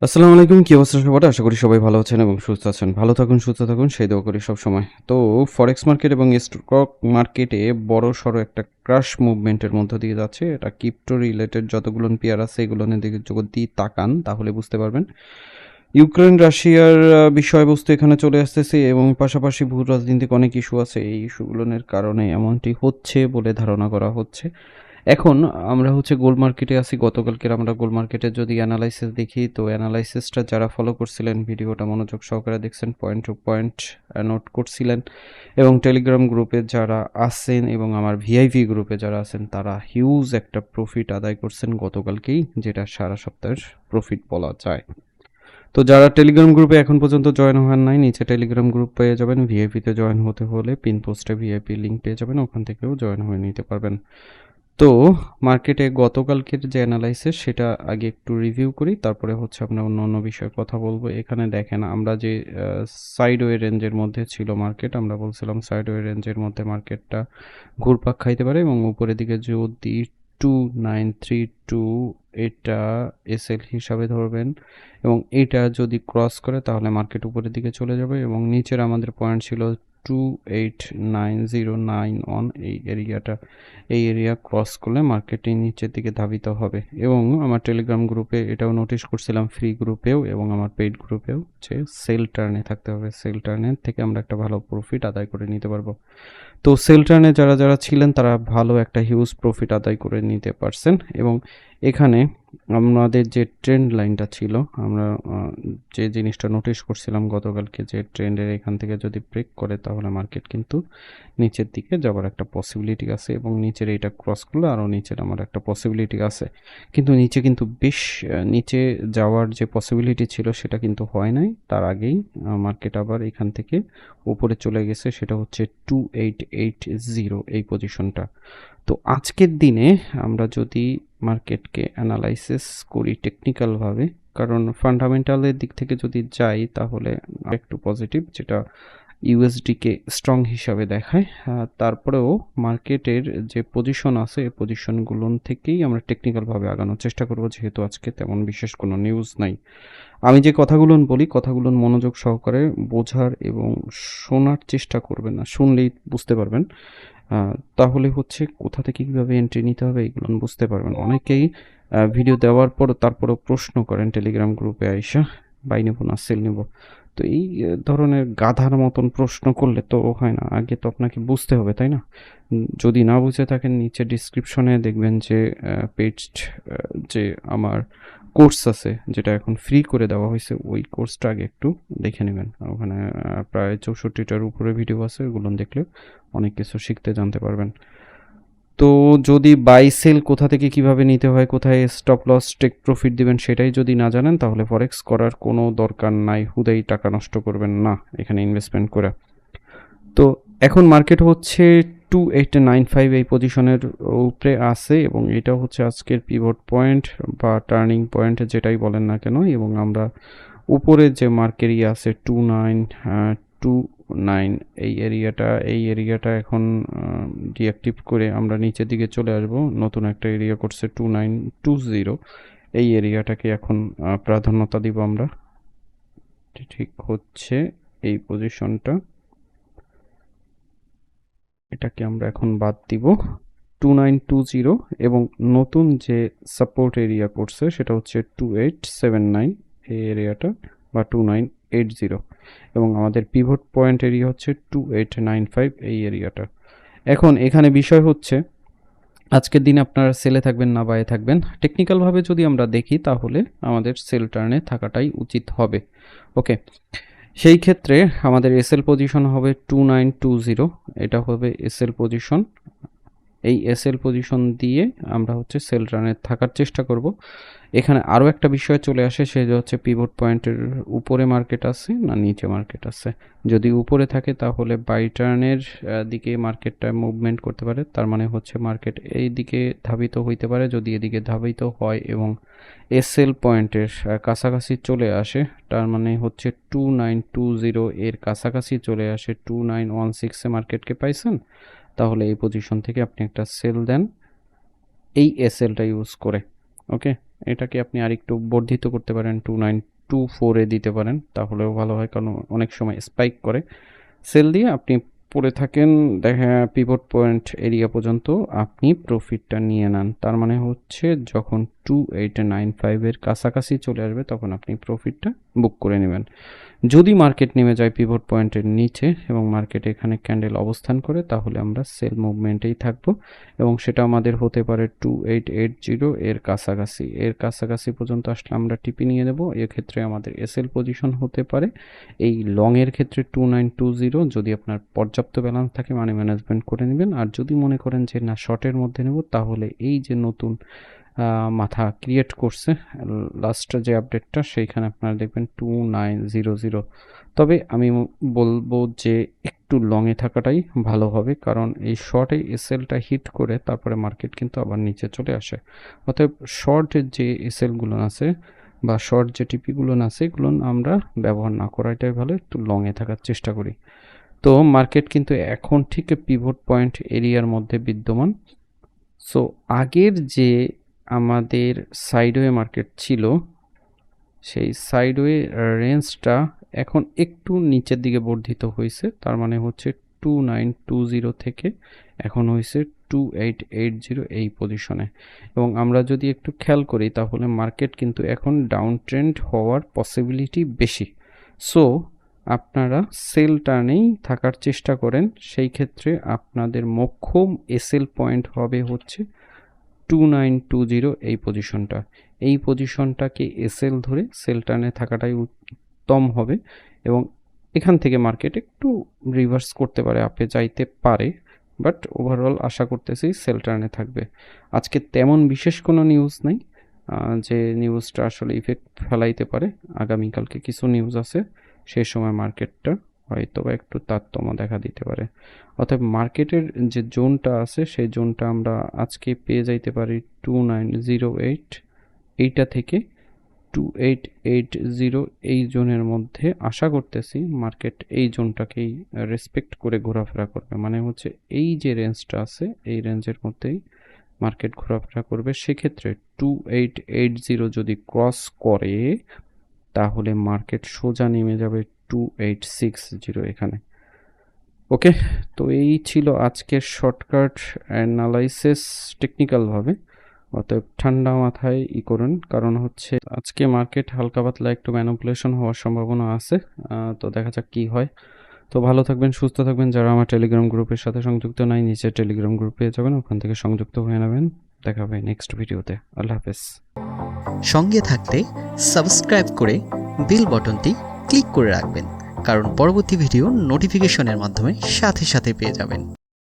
আসসালামু আলাইকুম। কি অবস্থা সবার? আশা করি সবাই ভালো আছেন এবং সুস্থ আছেন। ভালো থাকুন, সুস্থ থাকুন সেই দোয়া করি সবসময়। তো ফরেক্স মার্কেট এবং স্টক মার্কেটে বড়সড় একটা ক্রাশ মুভমেন্টের মধ্য দিয়ে যাচ্ছে। এটা ক্রিপ্টো রিলেটেড যতগুলোন পেয়ার আছে এগুলোর দিকে যদি তাকান তাহলে বুঝতে পারবেন। ইউক্রেন রাশিয়ার বিষয়বস্তু এখানে চলে আসতেছে এবং পাশাপাশি ভূ রাজনৈতিক অনেক ইস্যু আছে। এই ইস্যুগুলোনের কারণে এমনটি হচ্ছে বলে ধারণা করা হচ্ছে। এখন আমরা হচ্ছে গোল্ড মার্কেটে আছি। গতকালকের আমরা গোল্ড মার্কেটের যদি অ্যানালাইসিস দেখি, তো অ্যানালাইসিসটা যারা ফলো করছিলেন ভিডিওটা মনোযোগ সহকারে দেখছেন, পয়েন্ট টু পয়েন্ট নোট করছিলেন এবং টেলিগ্রাম গ্রুপে যারা আছেন এবং আমার ভিআইপি গ্রুপে যারা আছেন তারা হিউজ একটা প্রফিট আদায় করছেন গতকালকেই, যেটা সারা সপ্তাহের প্রফিট বলা যায়। তো যারা টেলিগ্রাম গ্রুপে এখন পর্যন্ত জয়েন হন নাই, নিচে টেলিগ্রাম গ্রুপ পেয়ে যাবেন। ভিআইপিতে জয়েন হতে হলে পিন পোস্টে ভিআইপি লিঙ্ক পেয়ে যাবেন, ওখান থেকেও জয়েন হয়ে নিতে পারবেন। তো মার্কেটে গতকালকের যে অ্যানালাইসিস সেটা আগে একটু রিভিউ করি, তারপরে হচ্ছে আমরা অন্য বিষয়ে কথা বলবো। এখানে দেখেন আমরা যে সাইডওয়ে রেঞ্জের মধ্যে ছিল মার্কেট, আমরা বলছিলাম সাইডওয়ে রেঞ্জের মধ্যে মার্কেটটা ঘুরপাক খাইতে পারে এবং উপরের দিকে যদি 2932 এটা এসএল হিসাবে ধরবেন এবং এটা যদি ক্রস করে তাহলে মার্কেট উপরের দিকে চলে যাবে এবং নিচের আমাদের পয়েন্ট ছিল 289091 এই এরিয়া ক্রস করলে মার্কেটটি নিচের দিকে ধাবিত হবে। এবং আমার টেলিগ্রাম গ্রুপে এটাও নোটিশ করছিলাম, ফ্রি গ্রুপেও এবং আমার পেইড গ্রুপেও, যে সেল টার্নে থাকতে হবে। সেল টার্নের থেকে আমরা একটা ভালো প্রফিট আদায় করে নিতে পারবো। তো সেল টার্নে যারা ছিলেন তারা ভালো একটা হিউজ প্রফিট আদায় করে নিতে পারছেন এবং এখানে আমাদের যে ট্রেন্ড লাইনটা ছিল, আমরা যে জিনিসটা নোটিশ করছিলাম গতকালকে, যে ট্রেন্ডের এখান থেকে যদি ব্রেক করে তাহলে মার্কেট কিন্তু নিচের দিকে যাওয়ার একটা পসিবিলিটি আছে এবং নিচের এইটা ক্রস করলে আরও নিচের আমার একটা পসিবিলিটি আছে। কিন্তু নিচে কিন্তু বেশ নিচে যাওয়ার যে পসিবিলিটি ছিল সেটা কিন্তু হয় নাই। তার আগেই মার্কেট আবার এখান থেকে উপরে চলে গেছে, সেটা হচ্ছে 2880 এই পজিশনটা। তো আজকের দিনে আমরা যদি মার্কেটকে অ্যানালাইসিস করি টেকনিক্যালভাবে, কারণ ফান্ডামেন্টালের দিক থেকে যদি যাই তাহলে একটু পজিটিভ, যেটা ইউএসডিকে স্ট্রং হিসাবে দেখায়। তারপরেও মার্কেটের যে পজিশন আছে এই পজিশনগুলো থেকেই আমরা টেকনিক্যালভাবে আগানোর চেষ্টা করব, যেহেতু আজকে তেমন বিশেষ কোনো নিউজ নাই। আমি যে কথাগুলো বলি কথাগুলো মনোযোগ সহকারে বোঝার এবং শোনার চেষ্টা করবেন, না শুনলেই বুঝতে পারবেন। তাহলে হচ্ছে কোথা থেকে কীভাবে এন্ট্রি নিতে হবে এগুলো বুঝতে পারবেন। অনেকেই ভিডিও দেওয়ার পর তারপরেও প্রশ্ন করেন টেলিগ্রাম গ্রুপে আইসা, বাই নেব না সেল নেব। তো এই ধরনের গাধার মতন প্রশ্ন করলে তো হয় না, আগে তো আপনাকে বুঝতে হবে, তাই না? যদি না বুঝে থাকেন নিচে ডিসক্রিপশনে দেখবেন যে পেজ, যে আমার কোর্স আছে যেটা এখন ফ্রি করে দেওয়া হয়েছে, ওই কোর্সটা আগে একটু দেখে নেবেন। ওখানে প্রায় 64টার উপরে ভিডিও আছে, ওগুলো দেখলে অনেক কিছু শিখতে জানতে পারবেন। তো যদি বাই সেল কোথা থেকে কিভাবে নিতে হয়, কোথায় স্টপ লস টেক প্রফিট দিবেন সেটাই যদি না জানেন তাহলে ফরেক্স করার কোনো দরকার নাই। হুদাই টাকা নষ্ট করবেন না এখানে ইনভেস্টমেন্ট করে। তো এখন মার্কেট হচ্ছে 2895 এই পজিশনের উপরে আছে এবং এটা হচ্ছে আজকের পিভট পয়েন্ট বা টার্নিং পয়েন্ট যেটাই বলেন না কেন। এবং আমরা উপরে যে মার্ক এরিয়া আছে 2929 এই এরিয়াটা এখন ডিঅ্যাক্টিভ করে আমরা নিচের দিকে চলে আসব। নতুন একটা এরিয়া করছে 2920, এই এরিয়াটাকে এখন প্রাধান্যতা দিব আমরা। ঠিক হচ্ছে এই পজিশনটা, এটাকে আমরা এখন বাদ দিব 2920 এবং নতুন যে সাপোর্ট এরিয়া করছে সেটা হচ্ছে 2879 এই এরিয়াটা বা 2980 এবং আমাদের পিভট পয়েন্ট এরিয়া হচ্ছে 2895 এই এরিয়াটা। এখন এখানে বিষয় হচ্ছে আজকের দিনে আপনারা সেলে থাকবেন না বায়ে থাকবেন। টেকনিক্যালভাবে যদি আমরা দেখি তাহলে আমাদের সেল টার্নে থাকাটাই উচিত হবে। ওকে, সেই ক্ষেত্রে আমাদের এসএল পজিশন হবে 2920, এটা হবে এসএল পজিশন। এই এসএল পজিশন দিয়ে আমরা হচ্ছে সেল রানে থাকার চেষ্টা করব। এখানে আরও একটা বিষয় চলে আসে, সেটা হচ্ছে পিভট পয়েন্টের উপরে মার্কেট আছে না নিচে মার্কেট আছে। যদি উপরে থাকে তাহলে বাই টার্নের দিকে মার্কেটটা মুভমেন্ট করতে পারে, তার মানে হচ্ছে মার্কেট এই দিকে ধাবিত হইতে পারে। যদি এদিকে ধাবিত হয় এবং এসএল পয়েন্টের কাছাকাছি চলে আসে, তার মানে হচ্ছে 2920 এর কাছাকাছি চলে আসে, 2916 মার্কেটকে পাইছেন, তাহলে এই পজিশন থেকে আপনি একটা সেল দেন এই এসএলটা ইউজ করে। ওকে, এটাকে আপনি আরেকটু বর্ধিত করতে পারেন 2.4 দিতে পারেন, তাহলেও ভালো হয়, কারণ অনেক সময় স্পাইক করে। সেল দিয়ে আপনি পড়ে থাকেন, দেখা পিভট পয়েন্ট এরিয়া পর্যন্ত আপনি প্রফিটটা নিয়ে নেন। তার মানে হচ্ছে যখন 2895 কাছাকাছি চলে আসবে তখন আপনি প্রফিটটা বুক করে নেবেন। যদি মার্কেট নেমে যায় পিভট পয়েন্টের নিচে এবং মার্কেট এখানে ক্যান্ডেল অবস্থান করে, তাহলে আমরা সেল মুভমেন্টেই থাকবো এবং সেটা আমাদের হতে পারে 2880 এর কাছাকাছি পর্যন্ত আসলে আমরা টিপি নিয়ে নেব। এক্ষেত্রে আমাদের এসএল পজিশন হতে পারে এই লং এর ক্ষেত্রে 2920। যদি আপনার পর্যাপ্ত ব্যালেন্স থাকে মানি ম্যানেজমেন্ট করে নেবেন, আর যদি মনে করেন যে না শর্টের মধ্যে নেব, তাহলে এই যে নতুন মাথা ক্রিয়েট করছে লাস্ট যে আপডেটটা, সেইখানে আপনারা দেখবেন 2900। তবে আমি বলবো যে একটু লংয়ে থাকাটাই ভালো হবে, কারণ এই শর্টে এসএলটা হিট করে তারপরে মার্কেট কিন্তু আবার নিচে চলে আসে। অতএব শর্ট যে এসএলগুলো আছে বা শর্ট যে টিপিগুলো আছে এগুলো আমরা ব্যবহার না করাটাই ভালো, একটু লংয়ে থাকার চেষ্টা করি। তো মার্কেট কিন্তু এখন ঠিক পিভট পয়েন্ট এরিয়ার মধ্যে বিদ্যমান। সো আগের যে আমাদের সাইডওয়ে মার্কেট ছিল, সেই সাইডওয়ে রেঞ্জটা এখন একটু নিচের দিকে বর্ধিত হয়েছে। তার মানে হচ্ছে 2920 থেকে এখন হয়েছে 2880 এই পজিশনে। এবং আমরা যদি একটু খেয়াল করি তাহলে মার্কেট কিন্তু এখন ডাউন ট্রেন্ড হওয়ার পসিবিলিটি বেশি। সো আপনারা সেল টার্নেই থাকার চেষ্টা করেন। সেই ক্ষেত্রে আপনাদের মোক্ষম এসএল পয়েন্ট হবে হচ্ছে 2920 এই পজিশনটা। এই পজিশনটাকে এসএল ধরে সেল টার্নে থাকাটাই উত্তম হবে এবং এখান থেকে মার্কেট একটু রিভার্স করতে পারে, আপে যাইতে পারে, বাট ওভারঅল আশা করতেছি সেল টার্নে থাকবে। আজকে তেমন বিশেষ কোনো নিউজ নেই যে নিউজটা আসলে ইফেক্ট ফেলাইতে পারে। আগামীকালকে কিছু নিউজ আছে, সেই সময় মার্কেটটা হয়তো বা একটু তারতম্য দেখা দিতে পারে। অর্থাৎ মার্কেটের যে জোনটা আছে সেই জোনটা আমরা আজকে পেয়ে যাইতে পারি 2908, এইটা থেকে 2880 এই জোনের মধ্যে। আশা করতেছি মার্কেট এই জোনটাকেই রেসপেক্ট করে ঘোরাফেরা করবে, মানে হচ্ছে এই যে রেঞ্জটা আছে এই রেঞ্জের মধ্যেই মার্কেট ঘোরাফেরা করবে। সেক্ষেত্রে 2880 যদি ক্রস করে তাহলে মার্কেট সোজা নেমে যাবে 2860 এখানে। ওকে, তো এই ছিল আজকের শর্টকাট অ্যানালাইসিস টেকনিক্যালভাবে। অতএব ঠান্ডা মাথায় করুন, কারণ হচ্ছে আজকে মার্কেট হালকা পাতলা একটু ম্যানিপুলেশন হওয়ার সম্ভাবনা আছে। তো দেখা যাক কি হয়। তো ভালো থাকবেন, সুস্থ থাকবেন। যারা আমার টেলিগ্রাম গ্রুপের সাথে সংযুক্ত নাই, নিচে টেলিগ্রাম গ্রুপে যাবেন, ওখান থেকে সংযুক্ত হয়ে নেবেন। দেখা হবে নেক্সট ভিডিওতে। আল্লাহ হাফেজ। সঙ্গে থাকতে সাবস্ক্রাইব করে বেল বাটনটি ক্লিক করে রাখবেন, কারণ পরবর্তী ভিডিও নোটিফিকেশনের মাধ্যমে সাথে সাথে পেয়ে যাবেন।